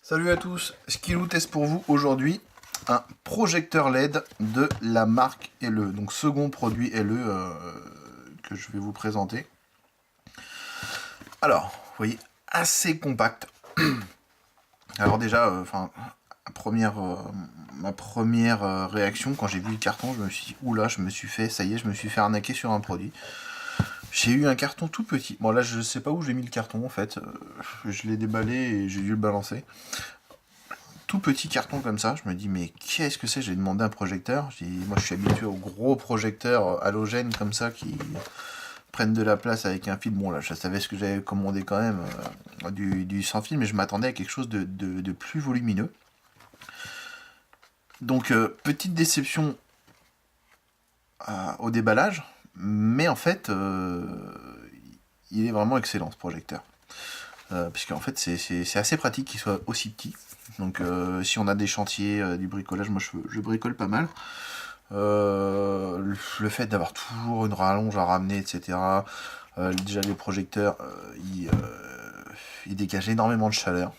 Salut à tous, Skilloo teste pour vous aujourd'hui un projecteur LED de la marque LE, donc second produit LE que je vais vous présenter. Alors, vous voyez, assez compact. Alors déjà, ma première réaction quand j'ai vu le carton, je me suis dit, oula, je me suis fait arnaquer sur un produit. J'ai eu un carton tout petit. Bon là, je sais pas où j'ai mis le carton en fait. Je l'ai déballé et j'ai dû le balancer. Tout petit carton comme ça, je me dis mais qu'est-ce que c'est? J'ai demandé un projecteur. Moi je suis habitué aux gros projecteurs halogènes comme ça qui prennent de la place avec un fil. Bon là je savais ce que j'avais commandé quand même, du sans fil, mais je m'attendais à quelque chose de plus volumineux. Donc petite déception au déballage, mais en fait il est vraiment excellent ce projecteur. Puisqu'en fait c'est assez pratique qu'il soit aussi petit. Donc si on a des chantiers, du bricolage, moi je bricole pas mal. Le fait d'avoir toujours une rallonge à ramener, etc. Déjà les projecteurs, ils dégagent énormément de chaleur.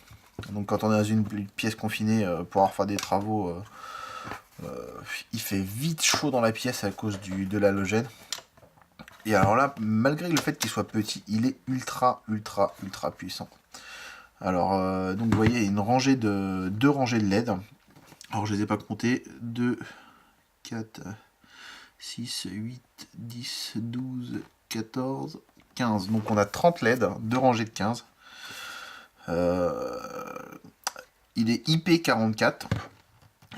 Donc quand on est dans une pièce confinée, pour avoir fait des travaux, il fait vite chaud dans la pièce à cause de l'halogène. Et alors là, malgré le fait qu'il soit petit, il est ultra puissant. Alors, donc vous voyez, une rangée deux rangées de LED. Alors, je les ai pas comptés. 2, 4, 6, 8, 10, 12, 14, 15. Donc, on a 30 LED, deux rangées de 15. Il est IP44,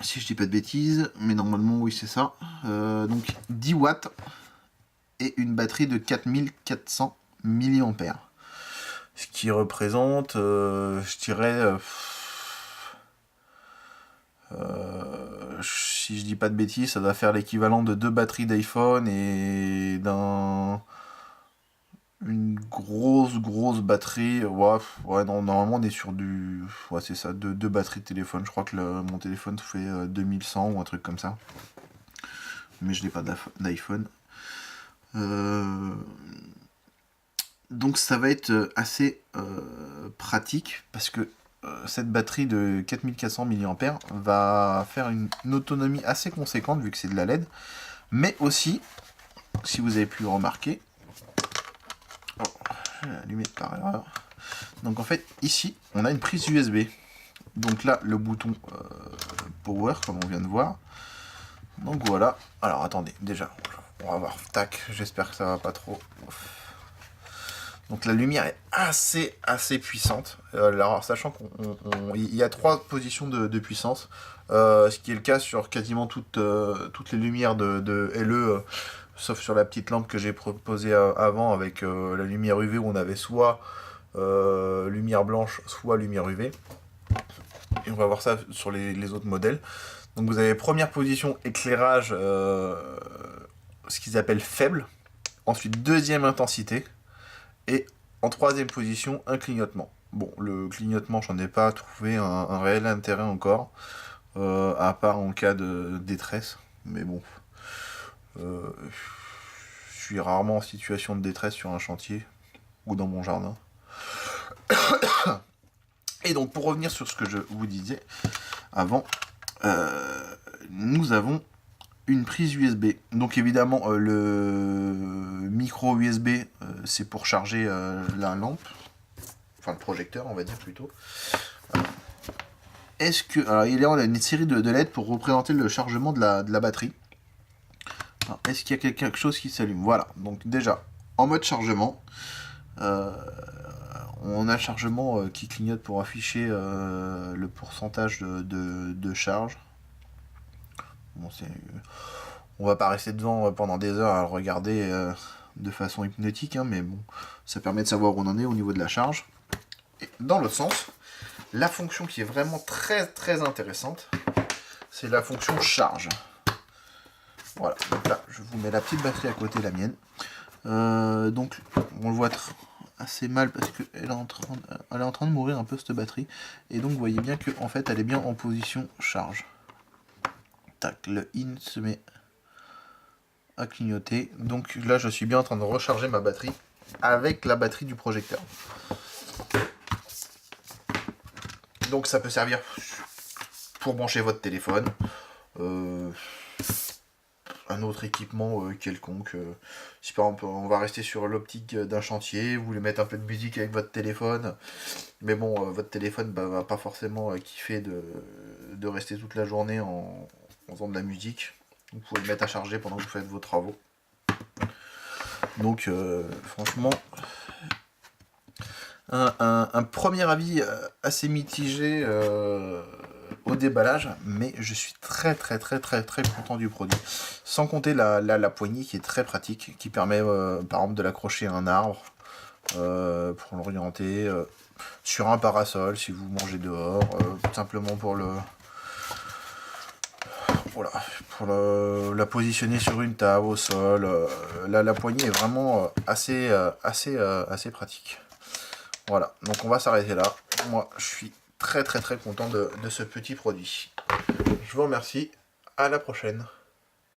si je dis pas de bêtises, mais normalement, oui, c'est ça. Donc, 10 watts et une batterie de 4400 mAh. Ce qui représente, je dirais, si je dis pas de bêtises, ça doit faire l'équivalent de 2 batteries d'iPhone et une grosse batterie. Ouais, non, normalement on est sur du... Ouais, c'est ça, deux batteries de téléphone. Je crois que mon téléphone fait 2100 ou un truc comme ça. Mais je n'ai pas d'iPhone. Donc ça va être assez pratique parce que cette batterie de 4400 mAh va faire une autonomie assez conséquente vu que c'est de la LED. Mais aussi, si vous avez pu le remarquer, je vais allumer par erreur. Donc en fait ici on a une prise USB. Donc là le bouton power comme on vient de voir. Donc voilà. Alors attendez, déjà on va voir. Tac, j'espère que ça va pas trop. Donc la lumière est assez puissante. Alors sachant qu'il y a 3 positions de puissance, ce qui est le cas sur quasiment toutes les lumières de LE, sauf sur la petite lampe que j'ai proposée avant avec la lumière UV où on avait soit lumière blanche, soit lumière UV. Et on va voir ça sur les autres modèles. Donc vous avez première position éclairage, ce qu'ils appellent faible. Ensuite deuxième intensité. Et en troisième position, un clignotement. Bon, le clignotement, j'en ai pas trouvé un réel intérêt encore, à part en cas de détresse. Mais bon, je suis rarement en situation de détresse sur un chantier ou dans mon jardin. Et donc, pour revenir sur ce que je vous disais avant, nous avons une prise USB. Donc évidemment le micro USB c'est pour charger la lampe, enfin le projecteur on va dire plutôt. Est-ce que alors il y a une série de LED pour représenter le chargement de la batterie. Est-ce qu'il y a quelque chose qui s'allume? Voilà, donc déjà en mode chargement, on a le chargement qui clignote pour afficher le pourcentage de charge. Bon, on va pas rester devant pendant des heures à le regarder de façon hypnotique, hein, mais bon, ça permet de savoir où on en est au niveau de la charge. Et dans l'autre sens, la fonction qui est vraiment très intéressante, c'est la fonction charge. Voilà, donc là, je vous mets la petite batterie à côté, la mienne. Donc, on le voit assez mal parce qu'elle est en train de mourir un peu cette batterie. Et donc, vous voyez bien que en fait, elle est bien en position charge. Tac, le in se met à clignoter. Donc là, je suis bien en train de recharger ma batterie avec la batterie du projecteur. Donc ça peut servir pour brancher votre téléphone, un autre équipement quelconque. Si par exemple on va rester sur l'optique d'un chantier, vous voulez mettre un peu de musique avec votre téléphone, mais bon, votre téléphone va pas forcément kiffer de rester toute la journée en faisant de la musique. Vous pouvez le mettre à charger pendant que vous faites vos travaux. Donc franchement, un premier avis assez mitigé au déballage, mais je suis très content du produit. Sans compter la poignée qui est très pratique, qui permet par exemple de l'accrocher à un arbre pour l'orienter, sur un parasol si vous mangez dehors, tout simplement pour la positionner sur une table, au sol. La poignée est vraiment assez pratique. Voilà, donc on va s'arrêter là. Moi, je suis très content de ce petit produit. Je vous remercie, à la prochaine.